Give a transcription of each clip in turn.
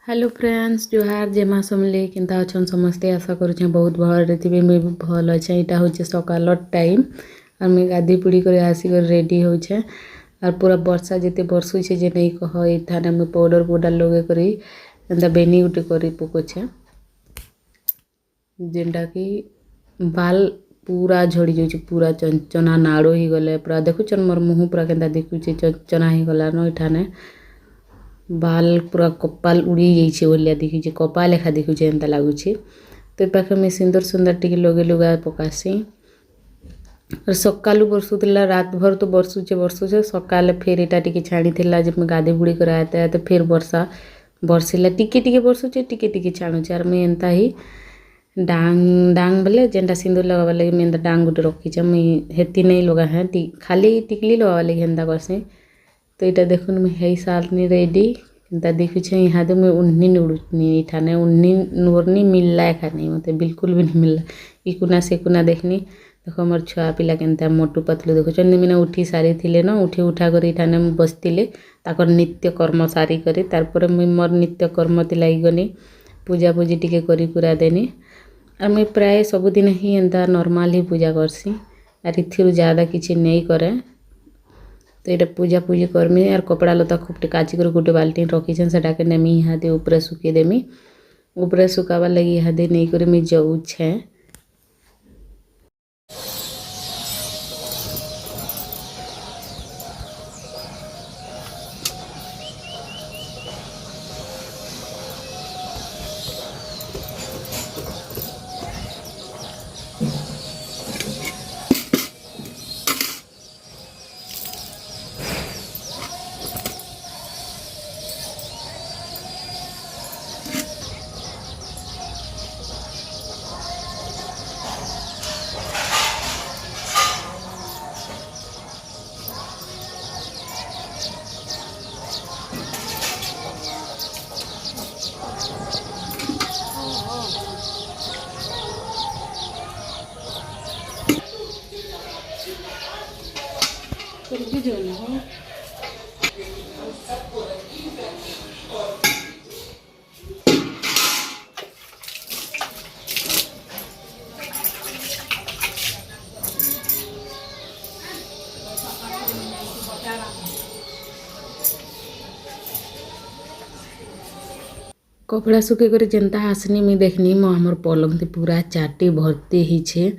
Hello friends जुहार जेमा समले किंता अच्छन समस्ते आशा करुचे बहुत भल थे मुझे भी भल अच्छे यहाँ हूँ सकाल टाइम और मुझे गाधी पुड़ी कर आसिक रेडी होचे और पूरा वर्षा जिते बरसुचे जे नहीं कह ये मुझे पाउडर लगे कर एंता बेनी गुटे कर पकोचे जेनटा कि बाल पूरा झड़ी जाऊँ पूरा चंचना नाड़ हो गले पूरा देखुचन मोर मुँह पूरा के देखुचे चंचना हो गला न इठाने बाल पूरा कपाल उड़ी जाइए भाया देखी कपा लेखा देखुचे एंता लगुच तो पाखे मुझे सुंदर सुंदर टी लगे लुगा पकासी और सकालू बरसुला रात भर तो बरसुचे सकाले फिर यहाँ टी छाणी जब मैं गाधे बुड़ी कर आते तो फिर वर्षा बरसिला टिके बरसुचे टिके छाणुचे और मुझे एंता ही डांग बोले जेनटा सिंदूर लगावा लगे मैं डांग गोटे रखीचे मुझे हेती नहीं लगा है खाली टिकली लगावा लगे एंता करसी तो यहाँ देखुन मुझे है सारनी रेडी एंता देखुचे यहाँ तो मुझे उन्नी उड़ुनी इठाने उन्नी नोरनी मिलला खाने मत बिल्कुल भी नहीं मिलला इकुना से कुना देखनी देखो मोर छुआ पिला के मोटू पतलू देखुच मैंने उठी सारी थे न उठी उठा कर इठाने बसते ताकर नित्य कर्म सारी करी तारपर मुझे मोर नित्य कर्म लगी गनी पूजा पूजी टी करा देनी और मुझे प्राय सबुदिन ही एंता नॉर्मल ही पूजा करसी और इथिर ज़्यादा किसी नहीं करे तो ये पूजा पूजी करमी और कपड़ा लता खूब काची कर गोटे बाल्टी रखीछन से नेमी इहादे ऊपर सुखेदेमी ऊपर सुखाबार लगी इहादे नहीं कर मुझे जाऊे कपड़ा सुखे कर जेनता आसनी मुझे देखनी मोर पलंग थी पूरा चाटी भर्ती ही छे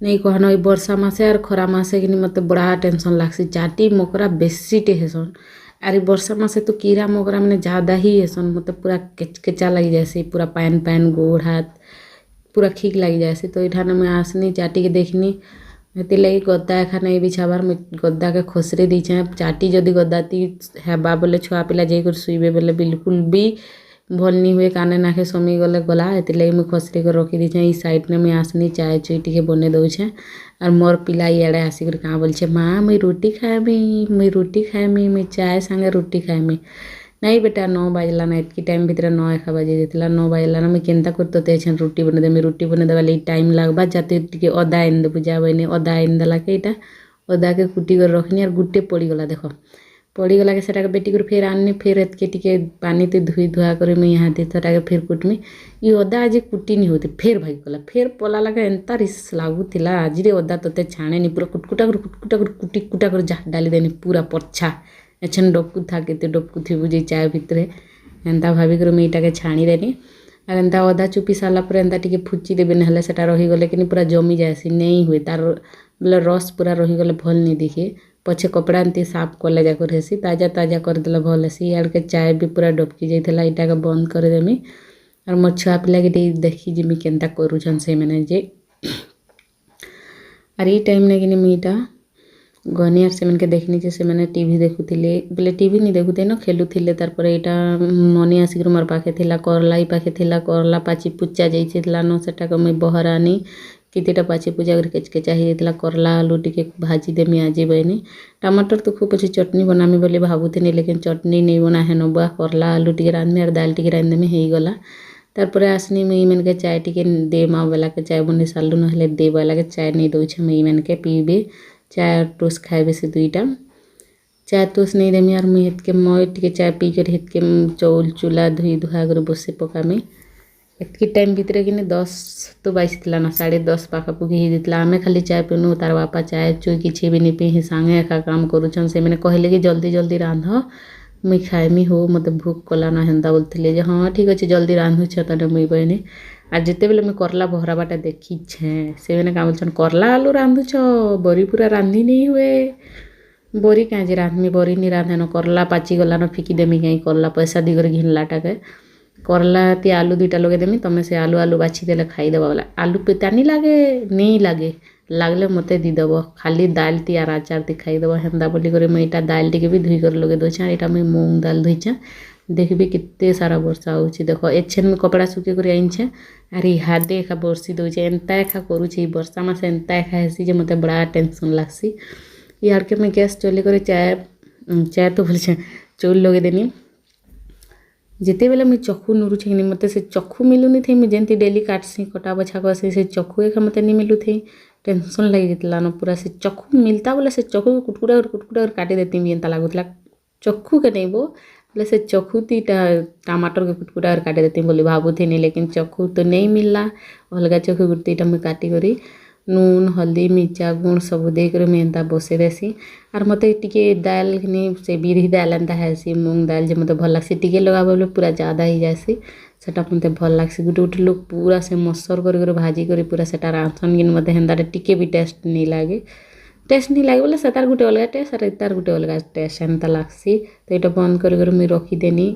नहीं कहना वर्षा मासे और खरा मासे कि मत बड़ा टेंशन लागसी चाटी मकरा बेसी टे हेसन आर वर्षा मासे तो कीड़ा मकरा मैंने ज़्यादा ही हेसन मत पूरा केचकेचा लग जाए पूरा पैन पैन गोड़ हाथ पूरा खीक लग जाए तो यहाँ मैं आसनी चाटी के देखनी हेती लगी गद्दा एखा नहीं बिछाबार गद्दा के खोसरे दीचे चाटी जदि गद्दाती हेबा बोले छुआ पिला जाकर शुइबे बोले बिल्कुल भी भल नहीं हुए काने नाखे समी गले गला ये लगे मुझे खसरी कर रखी दीचे ई साइड ने मुझे आसनी चाय चुई टी बने दौचे और मोर पिला इे आसिक क्या बोलचे माँ मुई रोटी खाएमी मुई रोटी खाएमी मुई चाय सांगे रोटी खाएमी नहीं बेटा 9 बजला ना इतनी टाइम भितर 9 1 बजे देता 9 बजला ना मुझे केन्ता करते छे रोटी बने देमी रोटी बने देवा लगे टाइम लगवा जाते टी अदा इन देबू जाबनी अदा इन देला के यहाँ अदा के कुटी कर रखनी और गुटे पड़गला देख पड़गला के सेटा बेटी कर फिर आनी फिर एतके टी पानी ते धुई धुआ कर मुझे यहाँ थोड़ा फिर कुटमी ये अदा आज कुटी नहीं होती फिर भाई गला फिर पला लगा एंता रिस लगुला आज अदा तोते छाणे पूरा कुटकुटा कर कुटी कुटा कर जा डाली देनी पूरा पछा एछन डबकू था के डबकू थी बुझे चाय भितर एंता भाविक मुझे यहाँ छाणी देनी और एंता अदा चुपी सारापर एंता टी फुची देवे ना से रहीगले कि पूरा जमी जाएसी नहीं हुए तार बोले रस पूरा रहीगले भल नहीं दिखे पछे कपड़ा एमती साफ कले जाक हेसी ताजा ताजा करदे भल हेसी इड़ के चाय भी पूरा डबकी जाइला यहाँ के बंद करदेमी और मोर छुआ पिला के देखी जिमी केन्ता करूछन से मैंने जे और ये टाइम ने कि मुझे गनी और से देखनी से मैंने टीवी देखुले बोले टीवी नहीं देखुते न खेलुले तार यहाँ मनी आसिक मोर पाखे थिला करला ही पाखे थिला करला पाची पुचा जाइला न सेटा मुझे बहरानी कितटा पाची पूजा कर केचकेचा होता करला आलू टी भाजी देमी आज बहनी टमाटर तो खूब अच्छी चटनी बनामी बोली भावुनी लेकिन चटनी नहीं बना है नबुआ करला आलू टी रांधमी और दाल टी रांधदेमी हो गला तारपर आसनी मुई मन के चाय टी दे माँ बेला के चाय बनी सारू ना दे बेला के चाय नहीं दौचे मुई मन के पीबे चाय टोस्ट खाएबे से दुईटा चाय तोस नहीं देमी और मुई हेतके मैं टिके चाय पी कर हेतके चौल चूल्हा धुई धुआ कर बसे पकामी एतकी टाइम भितर कि 10 तो बाजिला ना 10:30 पाखापुखी होता आम खाली चाय पीनु तार बापा चाय चुई किसी भी नहीं पी सांगे एका काम करुछन से मैंने कहले कि जल्दी जल्दी रांध मुई खाएमी हो मत भूख कला ना हेन्ता बोलते हाँ ठीक अच्छे जल्दी रांधुछ तने मुई कहनी आज जिते बेले मुई करला भराबाटा देखी से मैंने क्या बोलछन करला आलू रांधुछ बरी पूरा रांधि नहीं हुए बरी कहीं रांधमी बरी नहीं रांधेन करला पाची गलान फिकी देमी कहीं करला पैसा दी कर घिनलाटाके करला ती आलू 2टा लगेदेमी तुम से आलू आलू बाछी देले खाईदेव बोला आलू पिता नहीं लागे लागले मते दीदेव खाली दाल ती आर आचार ती खाईदेव हेन्दा बोली कर मुई इटा दाल टी भी धुई कर लगे दोछा इटा मुई मूंग दाल धुईछे देखबी कितने सारा वर्षा होची देख एछेन मुई कपड़ा सुखे कर आइछे आर इहादे एका बरसी दउछे एंता एका करुछे वर्षा मासे एंता एका हेसी जे मते बड़ा टेंशन लागसी यार के मैं गैस चले कर चाय तो बोलछे चौल लगे देनी जिते बेले मुझे चखु नुरुछे कि मत से चखु मिलुनी थी मुझे जमी डेली काटसी कटा बछा कसी से चखु एका मत नहीं मिलू थी टेंशन लगी जाता न पूरा से चखु मिलता बोले से चखु कुटकुटा काटी देती एंता लगुला चखु के नहीं बोले से चखु तीटा टमाटर के कुटकुटा काटी देती बोली भावुथी नहीं लेकिन चखु तो नहीं मिलला अलग चखु गुटीटा मुझे काटी करी नून हल्दी मिर्चा गुण सब देकर मुझे एंता बसे देसी आर मत टिके दाल से बिरही दाल एंता हैसी मूंग दाल जो मतलब भल लग्सी टिके लगा बोले पूरा ज़्यादा ही जासी सेटा मत भल लग्सी गोटे गोटे लोग पूरा से मसर कर भाजी कर पूरा सेटा रांधन कि मत हेन्ता टिके भी टेस्ट नहीं लगे बोले से तार गोटे अलग टेस्ट और तार गोटे अलग टेस्ट एंता लग्सी तो यहाँ बंद कर मुझे रखीदेनी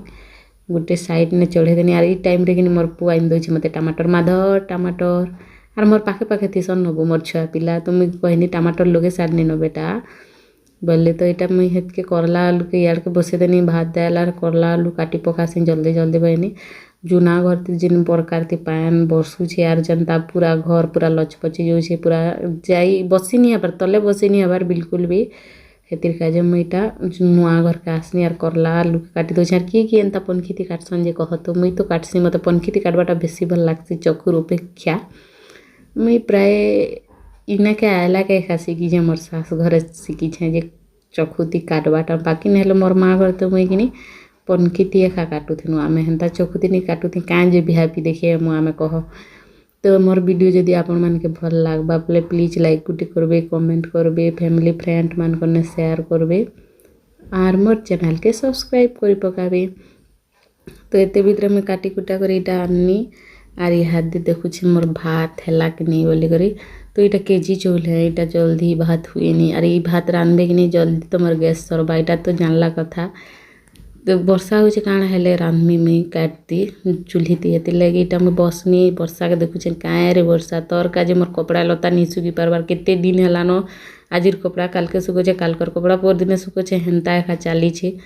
गोटे साइड ने चढ़ेदेनी आर ये टाइम कि मोर पुआ आनी दौर मत टमाटर माधर टमाटर आर मोर पाखे पाखे थीसन नबो मोर छुआ पिला तो मुझे कहनी टमाटर लगे सारनी न बेटा बोले तो यहाँ मुझे हेतके करला आलू के यार के बसे देनी भात दाल और करला आलू काटी पकासी जल्दी जल्दी बहनी जूना घर जिन प्रकार थी पान बसुचे यार जनता पूरा घर पूरा लचपची जाऊे पूरा जाई बसी नहीं हबार तले बसी नहीं हबार बिल्कुल भी हेतिर काजे मुईटा नुआ घर के आसनी यार करला आलू के काटी दौर किए एंता पनखीती काटसन जे कह तो मुई तो काटसी मत पनखीती काटवाटा बेसी भल लगसी चखुर अपेक्षा मुई प्राय इनाके आयला के एका शिखी मोर सास घर शिखी जे चखुती काटवाटा बाकी नहीं मोर माँ घर तो मुई कि पनखीती एका काटुथिनु आमे हेन्ता चखुती नहीं काटुथी काँ जे बिहापी देखे मु आमे कह तो मोर वीडियो जदि आपण मानके भल लागबा बोले प्लीज लाइक गुटी करबे कमेंट करबे फैमिली फ्रेंड मान कने शेयर करबे आर मोर चैनल के सब्सक्राइब करी पकाबे तो एते भीतर मुई काटी कुटा कर इटा आनी आर इहादे देखुछे मोर भात हैला कि नहीं बोली करी तो यहाँ केजी चौल है यहाँ जल्दी भात हुए नहीं अरे ये भात रांधे कि नहीं जल्दी तो मोर गैस सरबा यहाँ तो जानला कथा तो वर्षा हो काଣା हेले रांधमी मुई काटती चूल्ही ती हेती लगे यहाँ मुझे बसनी वर्षा के देखुचे काँ रे वर्षा तोर का मोर कपड़ा लता नहीं सुखी पारबार केते दिन हेलान आजिर कपड़ा काल के सुखुचे कालकर कपड़ा पर दिन सुखुचे हेन्ता एका चली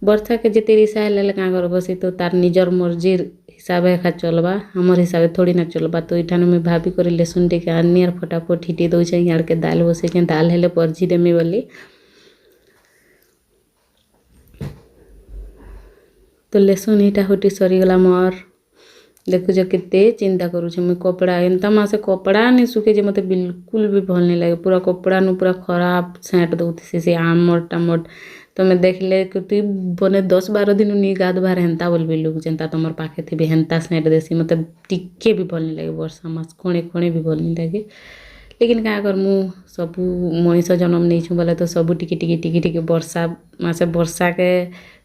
वर्षा के जिते रिसा हेले क्या कर बसी तो तार निजर मर्जीर हिसाब एका चलबा हमर हिसाब थोड़ी ना चलबा तो इठान मुझे भाभी कर लेसुन टे आनी और फटाफट हिटी दौचे इड़ के दाल बसे दाल हेले परझी देमी बोली तो लेसुन इटा हुटी सरीगला मोर देखुच केते चिंता करुचे मुझे कपड़ा एंता मासे कपड़ा नहीं सुखे जे मते बिल्कुल भी भल नहीं लगे पूरा कपड़ा नु पूरा खराब सेंट दौथी से आमट टामट तो मैं देखले कि तु बने 10-12 दिन नहीं गाधबार हेन्ता बोलबे लोग जेन्ता तुमर पाखे थी हेन्ता सेंट देसी मतलब टिके भी भल नहीं लगे वर्षा मास कोणे कोणे भी भल नहीं लगे लेकिन क्या करमु सबू मनीष जन्म नहीं बोले तो सबू टिके टिके टिके टिके वर्षा मासे वर्षा के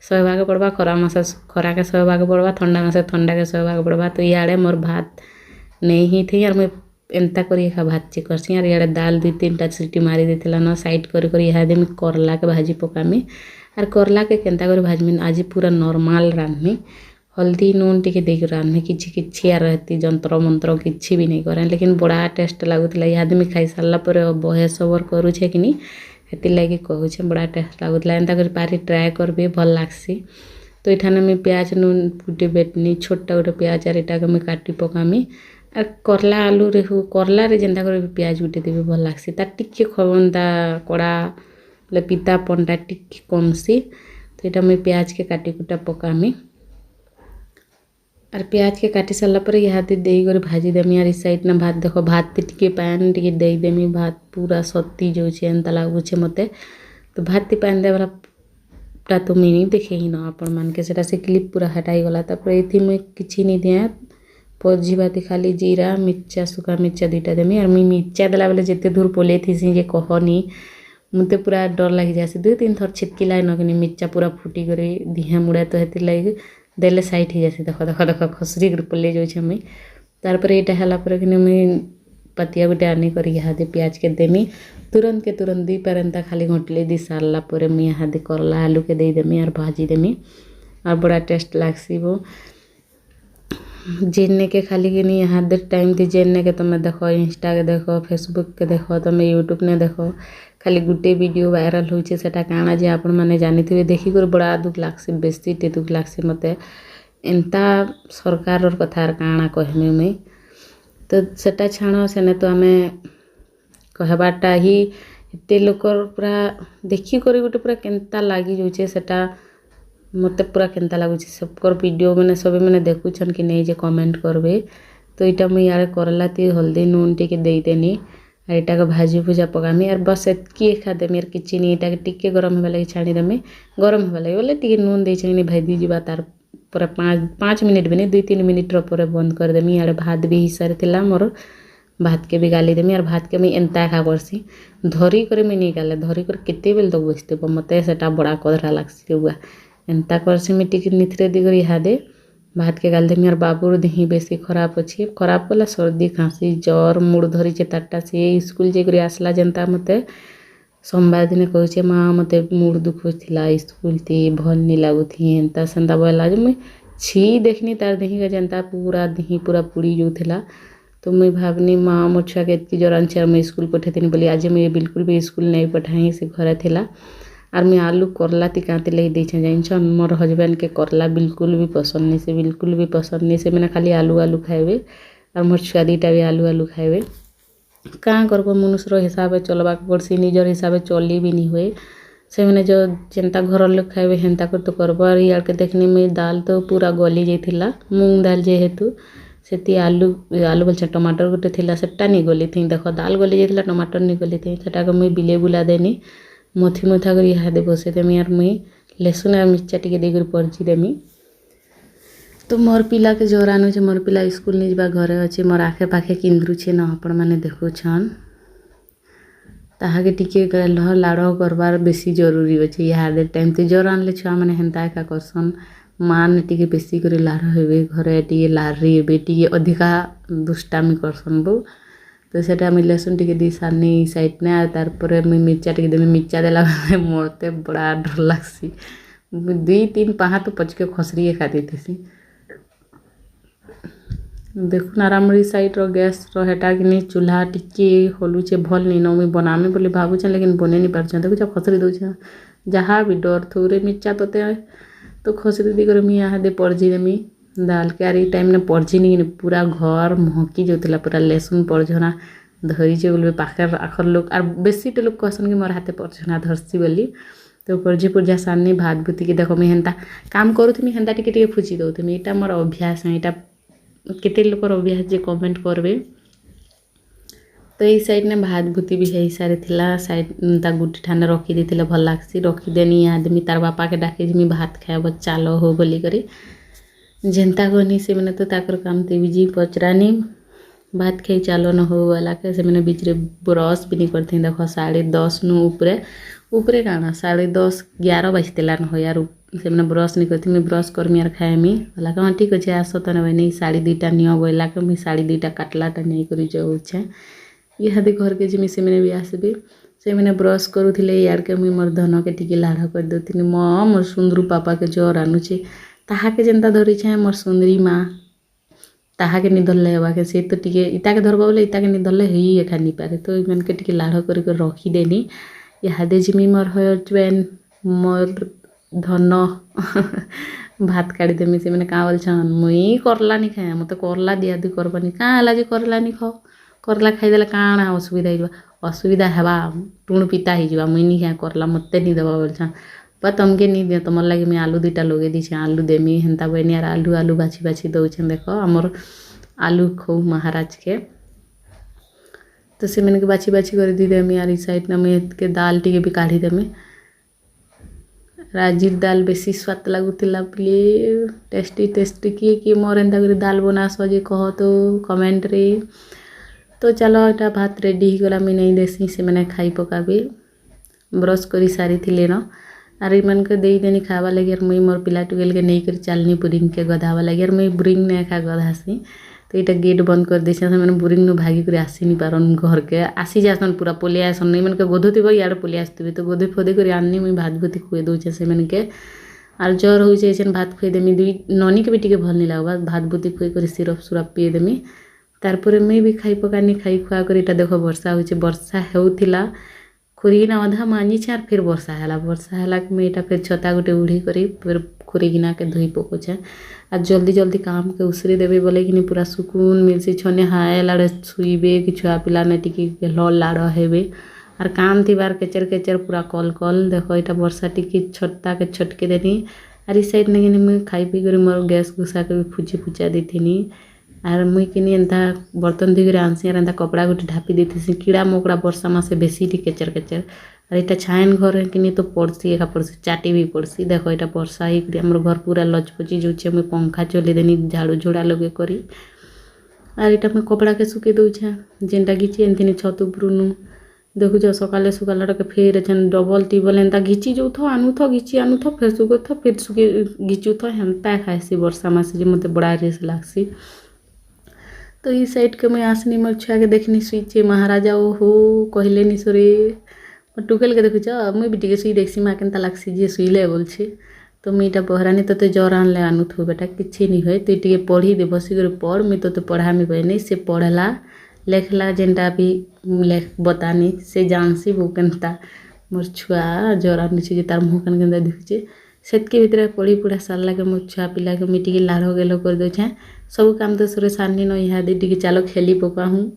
सहभाग पड़वा खरा मासे खरा के सहभाग पड़वा ठंडा मासे ठंडा के सहभाग पड़वा तो इे मोर भात नहीं ही थी यार मैं एंता करी एका भात ची करसी यार इे दाल 2-3टा सीटी मारी देथिला न साइड कर इहादे मैं करला के भाजी पकामी आर करला के केन्ता कर भाजमी आज पूरा नॉर्मल रांधमी हल्दी नून टिके देकर रांधमी किछि यार रहती जंत्र मंत्र किछि भी नहीं करें लेकिन बड़ा टेस्ट लगुला इहादे मैं खाई सारा पर बहे सबर करुछे कि नहीं हेतिर लगे कहूचे बड़ा टेस्ट लगुला एंता कर पारी ट्राए करबे भल लागसी तो इठाने मैं प्याज नून गुटे बेटनी छोटा गोटे प्याज आर इटा मैं काटी पकामी आर करला आलू रे करला रे जेन्ता कर प्याज गुटे देबे भल लागसी तार टिके खबंता कड़ा बोले पिता पंटा टिके कमसी तो यहाँ मैं प्याज के काटी कुटा पकामी आर प्याज के काटी सारा पर इहादे देकर भाजी देमी आर साइड ना भात देख भात टिके पान टिके देदेमी भात पूरा सत्ती जाऊे एंता लगुचे मते तो भात पान देवाला क्लिपटा तो मुई नहीं देखे ही न आपण मानके सेटा से क्लिप पूरा हटाई गला तापर एथि मुई किछि नहीं दिया पजिबाती खाली जीरा मिर्चा सुखा मिर्चा दुईटा देमी और मुई मिर्चा देला बेले जेते दूर पलै थीसी जे कहनी मते पूरा डर लगी जासी 2-3 थर छिटकिला न कि मिर्चा पूरा फुटी करे दिहा मुड़ा तो हेतिर लगी देले साइड हो जासी देख देख देख खसरी कर पलै जाउछे मुई तार पर एटा हला पर कि मुई पतिया गुटे आनी कर इहादे प्याज के देमी तुरंत के तुरंत दी पारंता खाली घोटले दी सारला पर मुई इहादे करला आलू के दे देमी और भाजी देमी और बड़ा टेस्ट लागसी वो जेने के खाली कि नहीं यहाँ दे टाइम थी जेने के तुम देखो इंस्टा के देखो फेसबुक के देखो तुम यूट्यूब ने देखो खाली गुटे वीडियो वायरल होचे सेटा काना जे आपण माने जानी थे देखी कर बड़ा दुख लागसी बेसी टे दुख लागसी मते एंता सरकार कथार काना कहमी मुई तो सेटा छाण सेने तो आमे कहबाटा ही एते लोकर पूरा देखी कर गोटे पूरा केनता लागी जाउछे सेटा मते पूरा केनता लागुचे सबकर वीडियो मैंने सब मैंने देखुछन कि नहीं जे कमेंट करबे तो इटा मुई यार करला ती हल्दी नून टिके देई देनी और इटा को भाजी भुजा पकामी और बस एतकी एखा देमी और किछि नहीं इटा के टिके गरम होबा लगी छाणी देमी गरम होबा लगी बोले टिके नून देई छनी भाई दी जीवा तार पर 5 मिनिट भी नहीं 2-3 मिनिट पर बंद कर देमी यार भात भी हिसार थिला मोर भात के भी गाली देमी और भात के मुई एंता खा करसी धरी करे मुई नहीं गाले धरी कर केते बेल तक बसते मते सेटा बड़ा कदरा लागसी हुआ एंता करसी मुई टिके निथरे दी कर इहादे भात के गाल देमी और बाबूर देही बेसी खराब अच्छी खराब बोला सर्दी खाँसी जर मुड़ धरी तारटा सी स्कूल जाकर आसला जेनता मते सोमवार दिन कहचे माँ मते मुड़ दुखुला स्कूल थी भल नहीं लगुथी एंता सेंता बोला जे मुई छी देखनी तार देही का जेनता पूरा देही पूरा पुड़ी जाऊला तो मुई भावनी माँ मोर छुआ के एतकी जर आनछे मुई स्कूल पठेतीनी बोली आज मुई बिल्कुल भी स्कूल नहीं पठाई से घरे थिला और मुई आलू करला ती कांते लगी देछे जानिछन मोर हस्बैंड के करला बिल्कुल भी पसंद नहीं से बिल्कुल भी पसंद नहीं से मैंने खाली आलू आलू खाइबे और मोर छुआ दीटा भी आलू आलू खाइबे काँ करब मनुष्यर हिसाब चलवा पड़सी निजर हिसाब चली भी नहीं हुए से मैंने जो जेनता घर लोग खाइबे हेन्ता कर तो करब और यार के देखनी में दाल तो पूरा गली जाइथिला मूंग दाल जेहेतु सेती आलू आलू बोलछे टमाटर गोटे थिला सेटा नहीं गली थी देख दाल गली जाइथिला टमाटर नहीं गली थी सेटा को मुई बिले बुला देनी मथी मुथा कर इहादे बसे देमी और मुई लहसुन और मिर्चा टिके देकर परजी देमी तो मोर पिला के जोर आनुचे मोर पिला स्कूल नहीं जा घरे अच्छे मोर आखे पाखे किंद्रुछे न आपण मैंने देखुछन ताहाके टिके लाड़ करबार बेसी जरूरी अच्छे इहादे टाइम तो जोर आनले छुआ मैंने हेन्ता एका करसन मान टिके बेसी कर लाड़ हेबे घरे टिके लाड़ी हेबे टिके अधिका दुष्टामी करसन बो तो सेटा मुई लहसुन टिके दी सारनी साइड ने तार पर मुई मिर्चा टिके देमी मिर्चा देला मोरते बड़ा डर लागसी 2-3 पाहा तो पचके खसरी खाती थी देखुन आरामरी साइड रो गैस रो हेटा कि नहीं चूल्हा टिके हलुचे भल नहीं न मुई बनामी बोली भावुछे लेकिन बने नहीं पारछे देखुछ खसरी दउछे जहाँ भी डर थोड़े मिर्चा तो खसरी दी कर मुई इहादे परजी देमी दाल के आर टाइम ने पड़जी नहीं पूरा घर महकी जाऊला पूरा लहसुन पड़झना धरीचे बोले पाखे आखर लोग और बेसी टे लोग कहसन कि मोर हाथे पड़झना धरसी बोली तो परजी पुर्जा सामने भात भूति की देखो मुई हेन्ता काम करूथी हेन्ता टिके टिके फुची दउथी इटा मोर अभ्यास है इटा केते लोकर अभ्यास जे कमेंट करबे तो ये साइड ने भात भूति भी है सारे थिला साइड ता गुटी ठाने रखी देथिले भल लागसी रखी देनी आदमी तार बापा के डाके जिमी भात खाइब चालो हो बोली करी जेनता गनी से मैंने तो ताकर काम ते बिजी पचरानी भात खाई चालो न हो वाला के से मैंने बीच रे ब्रश भी नहीं करते देखो 10:30 नु ऊपरे काना 10:30-11 बजतेला न हो यार से मैंने ब्रश नहीं करती मैं ब्रश करमी यार खाएमी वाला का ठीक अच्छे आस तो नहीं 2:30 नियो बोला के मुई 2:30 काटलाटा नहीं करी जाऊे इहादे घर के जिमी से मैंने भी आसबे से मैंने ब्रश करूले यार के मुई मोर धन के टिके लाड़ कर देती मोर सुंदरू पापा के जोर आनुचे ताहाके जेनता धरीछे मोर सुंदरी माँ ताहाके नहीं धरले हेबाके से तो टिके इताके धरबा बोले इताके नहीं धरले ही एखा नहीं पारे तो मन के टिके लाड़ कर रखी देनी इहादे जिमी मोर हस्बैंड मोर धन भात काढ़ी देमी से मैंने क्या बोलछन मुई करला नहीं खाए मत करला दिया दी करबानी क्या है जे करला नहीं खाओ करला खाईदे काଣା असुविधा हो असुविधा हेबा टुण पिता हो मुई नहीं खाए करला मत नहीं देवा बोलछन पर तमके नहीं दिया तुम लगे मैं आलू 2टा लगे दीछे आलू देमी हेन्ता बनी यार आलू आलू बाछी बाछी दौछे देख आमर आलू खो महाराज के तो से मैंने बाछी बाछी कर दी देमी यार इस साइड ना मैं के दाल टिके भी काढ़ी देमी राजीर दाल बेसी स्वाद लगुला बोली टेस्टी टेस्टी किए मोर एंता कर दाल बनास जे कह तो कमेंट रे। तो चलो यहाँ भात रेडी हो गला मुझे नहीं देसी से मैंने खाई पकाबी ब्रश कर सारी थी न आर इन के देदेनी खावा लगे मुई मोर पिला टुगेल के नहीं कर चलनी बुरिंग के गधावा लगे मुई बुरिंग नहीं खा गधासी। तो यहाँ गेट बंद कर दी से बुरिंग नु भागी कर आसी नहीं पारन घर के आसी जासन पूरा पलिया आसन नहीं मन के गोधो थी इे पलिया आसती तो गोधे फोदे कर आनी मुई भात भूति खुए दूचे से मन के आर जर हो भात खुए देमी दुई ननी के भी टे भल नहीं लगवा भात भूति खुए कर सिरप सुरप पीए देमी तारपर मुई भी खाई पकानी खाई खुआ कर इटा देख वर्षा हो वर्षा होता खोरिकिना अधा मांझीछे आर फिर वर्षा है मुझे यहाँ फिर छता गोटे उड़ी कर फिर खोरिकिना के धोई पकोचे आ जल्दी जल्दी काम के उसरी देवे बोले कि पूरा सुकून मिलसी छने हाय लाड़े शुइबे कि छुआ पिला ने टिकी लल लाड़ हेबे आर काम थी बार केचर केचर पूरा कल कल देखो यहाँ वर्षा टिकी छटता के छटके देनी आर इस साइड नहीं मुझे खाई पी कर मोर गैस घुसा के फुची फुचा देथी आर मुई किनी एंता बर्तन धोकर आनसी आर एंता कपड़ा गोटे ढापी देती कीड़ा मकड़ा वर्षा मासे बेसी टी केचर केचर और यहाँ छाइन घर कि तो पड़सी एका पड़सी चाटी भी पड़सी देखो यहाँ वर्षा होमर घर पूरा लचपची जाऊे मुझे पंखा चले देनी झाड़ू झोड़ा लगे करी आर यहाँ मुझे कपड़ा के सुखे दूचे जेनटा घिची एनथिनी छत उपरू देखुच सकाले सुखाला के फेर एछन डबल टिबल एंता घिची जाऊथ आनुथ घिची आनुथ फिर सुखुथ फिर सुखे घिचुथ हेन्ता खाएसी वर्षा मासे मत बड़ा रेस लागसी। तो ये साइड के मैं आसनी मोर छुआ के देखनी शुईचे महाराजा ओ हो कहले नि सोरे टुकेल के देखुच मुई भी टे शुई देखसी माँ केन्ता लागसी जे शुईले बोलछे। तो मुई इटा बहरानी तोते जर आनले आनुथु बेटा किछि नहीं हुए तुई टे पढ़ी दे बसिकर पढ़ मुई तोते पढ़ामी कहनी से पढ़ला लेखला जेनटा भी लेख बतानी से जानसी वो केन्ता मोर छुआ जर आनुछे जे तार मुँह केन केन्ता देखुचे सेतके भितर पढ़ी पुढ़ा सारला के मोर छुआ पिला के मुई टिके लाड़ गेलो कर दौछे सब काम तो सुरे सारनी न यहाँ दी चलो खेली पका हूँ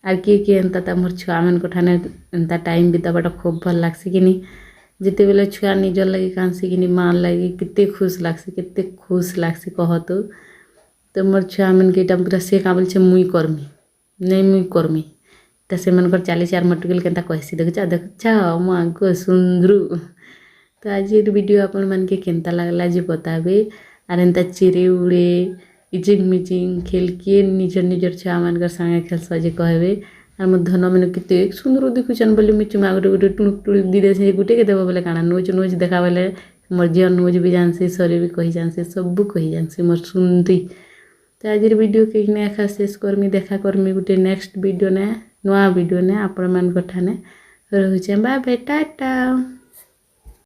आर किए एंता मोर छुआ मन ठाने एंता टाइम बिताबाटा खूब भल लागसी कि जिते बेले छुआ निजर लगे कांसी कि माँ लगे कितने खुश लागसी कह तो मोर छुआ मन के पूरा से का बोलछे मुई करमी नहीं मुई करमी तो से मन कर चालीस आर मटुकेल केन्ता कहसी देखा माँ गो सुंदरू। तो आज ये वीडियो आपण मन के केन्ता लागला जे बताबे आर एंता चिरे उड़े इचिंग मिचिंग खेल किए निजर निजर छुआ मान संगे खेलस जे कहबे आर मो धन मैंने कितने सुंदर देखुचन बोली मुझे चुमा गोटे गोटे टुणुक टुणुक दी दे गुटे के देव बोले काना नोच नोच देखा बोले मोर झील नोच भी जानसी सरी भी कही जानसी सब कही जानसी मोर सुंदरी। तो आज वीडियो के आखा शेष करमी देखा करमी गोटे नेक्स्ट वीडियो ने नुआ वीडियो ने आपण मान ठाने रोचे बाय बाय टाटा।